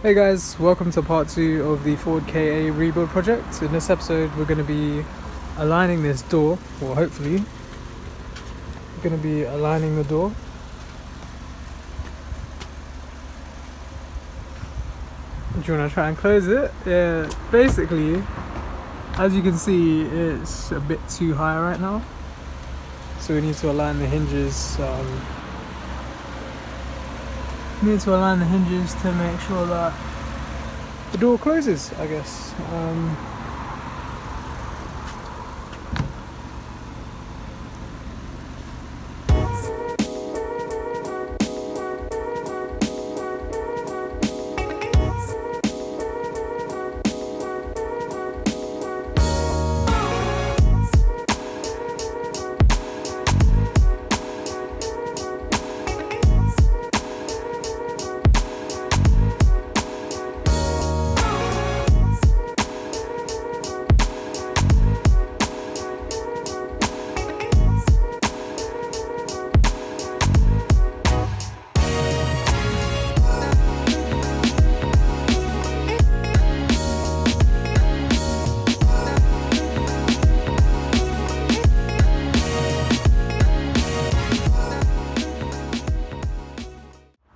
Hey guys, welcome to part 2 of the Ford KA rebuild project. In this episode we're going to be aligning this door, or hopefully we're going to be aligning the door. Do you want to try and close it? Yeah, basically, as you can see, it's a bit too high right now, so we need to align the hinges. We need to align the hinges to make sure that the door closes, I guess.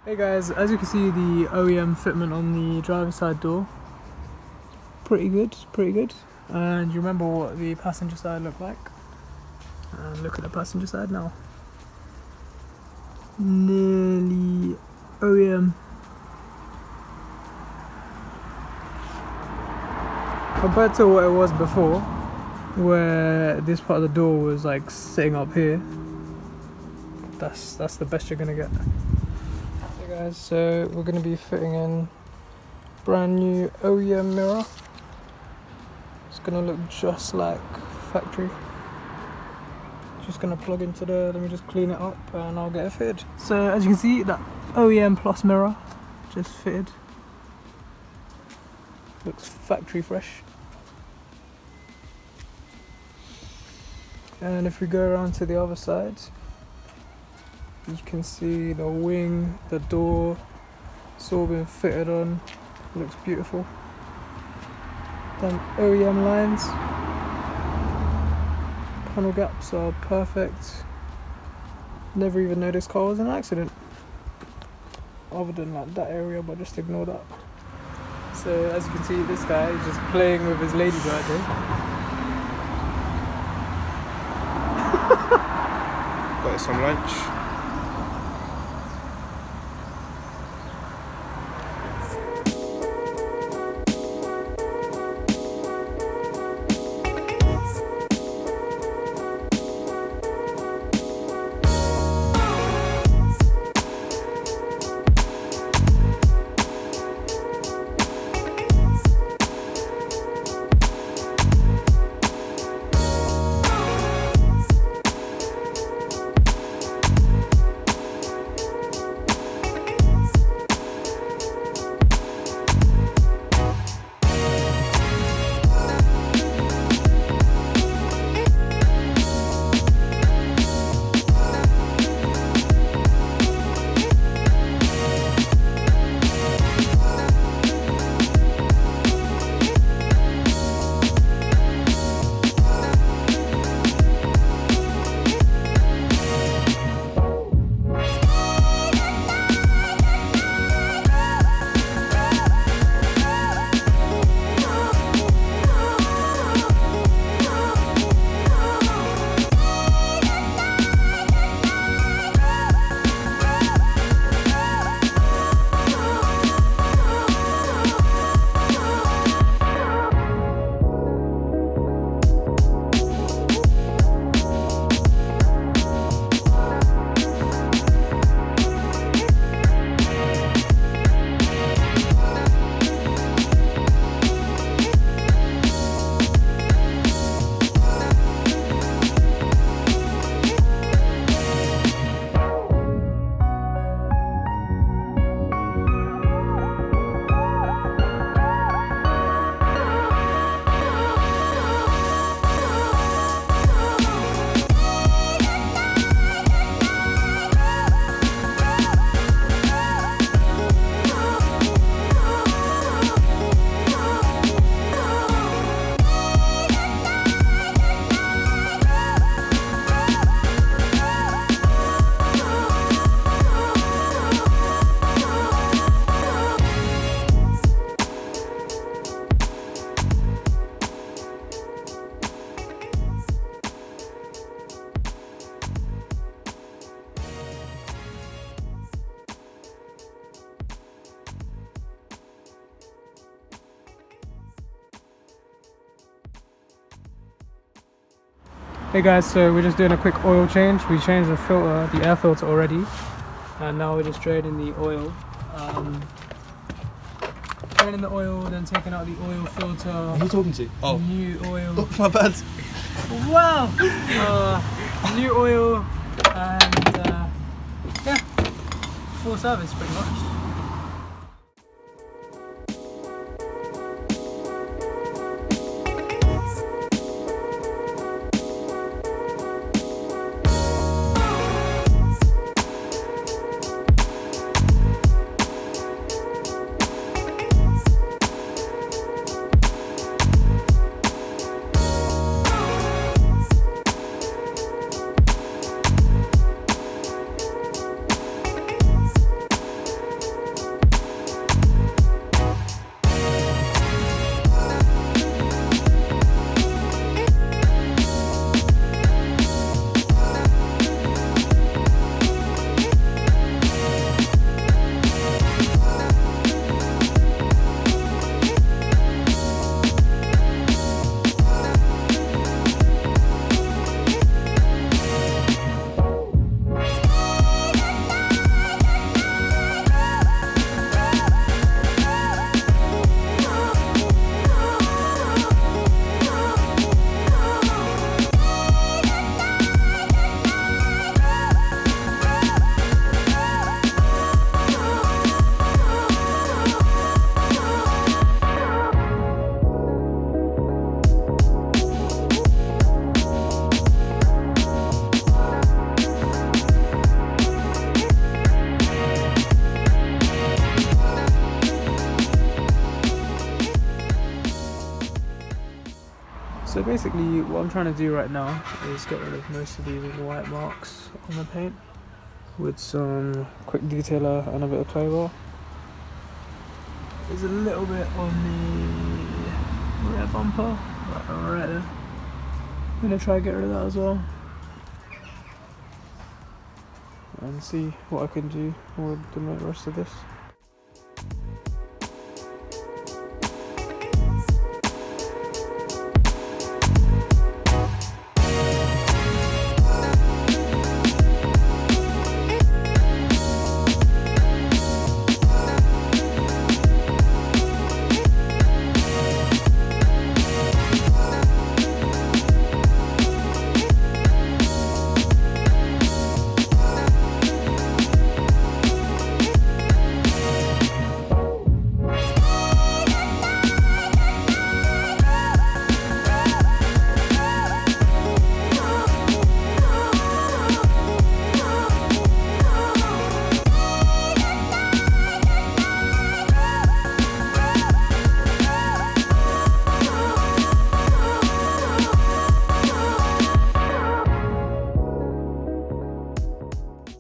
Hey guys, as you can see, the OEM fitment on the driver's side door, pretty good. And you remember what the passenger side looked like? And look at the passenger side now. Nearly OEM. Compared to what it was before, where this part of the door was like sitting up here, that's the best you're gonna get. Guys, so we're going to be fitting in brand new OEM mirror. It's going to look just like factory. Just going to plug into there. Let me just clean it up and I'll get it fitted. So as you can see, that OEM Plus mirror just fitted. Looks factory fresh. And if we go around to the other side, you can see the wing, the door, it's all been fitted on. Looks beautiful. Then OEM lines. Panel gaps are perfect. Never even noticed car was an accident. Other than like that area, but just ignore that. So as you can see, this guy is just playing with his ladybird here. Got some lunch. Hey guys, so we're just doing a quick oil change. We changed the filter, the air filter already, and now we're just draining the oil. Draining the oil, then taking out the oil filter. Who are you talking to? Oh. New oil. Oh, my bad. Wow! New oil, and yeah, full service pretty much. So basically what I'm trying to do right now is get rid of most of these white marks on the paint with some quick detailer and a bit of clay bar. There's a little bit on the rear bumper, right there. I'm going to try to get rid of that as well and see what I can do with the rest of this.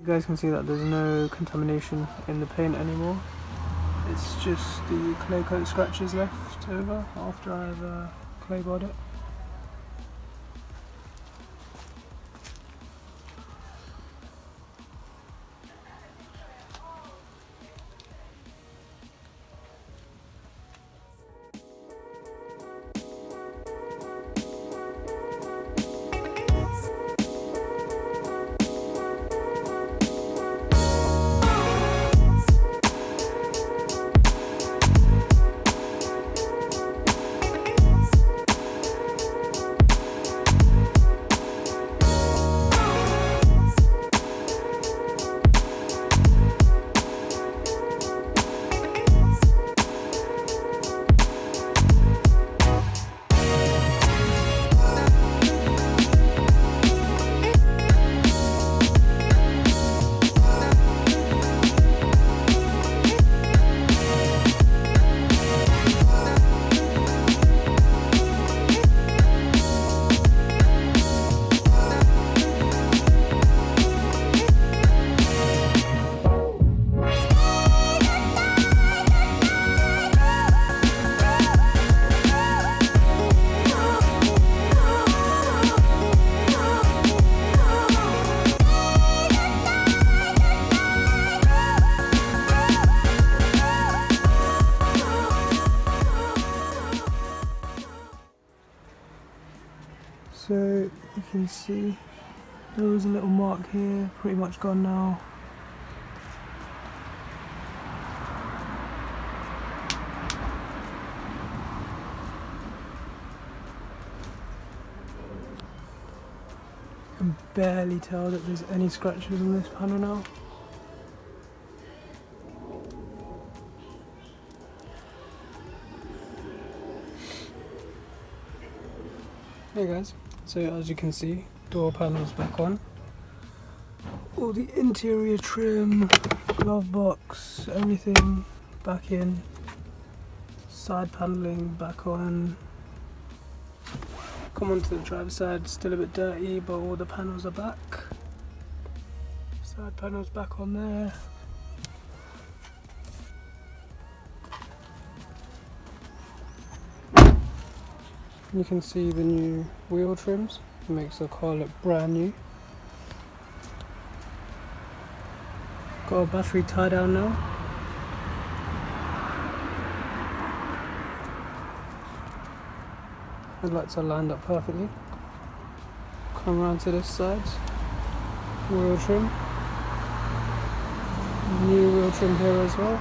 You guys can see that there's no contamination in the paint anymore. It's just the clay coat scratches left over after I've clay barred it. can see, there was a little mark here, pretty much gone now. I can barely tell that there's any scratches on this panel now. Hey guys, so as you can see, door panels back on. All the interior trim, glove box, everything back in. Side paneling back on. Come onto the driver's side, still a bit dirty, but all the panels are back. Side panels back on there. You can see the new wheel trims. It makes the car look brand new. Got a battery tie down now. Headlights are lined up perfectly. Come around to this side. Wheel trim. New wheel trim here as well.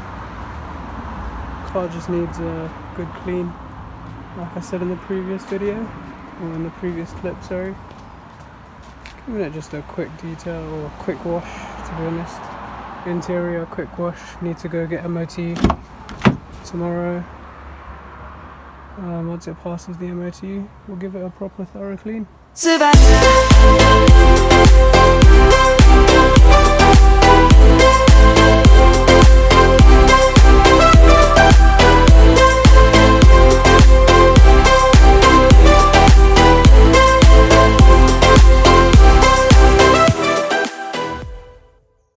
Car just needs a good clean. Like I said in the previous video, or in the previous clip, sorry. Giving it just a quick detail, or a quick wash, to be honest. Interior, quick wash. Need to go get MOT tomorrow. Once it passes the MOT, we'll give it a proper thorough clean.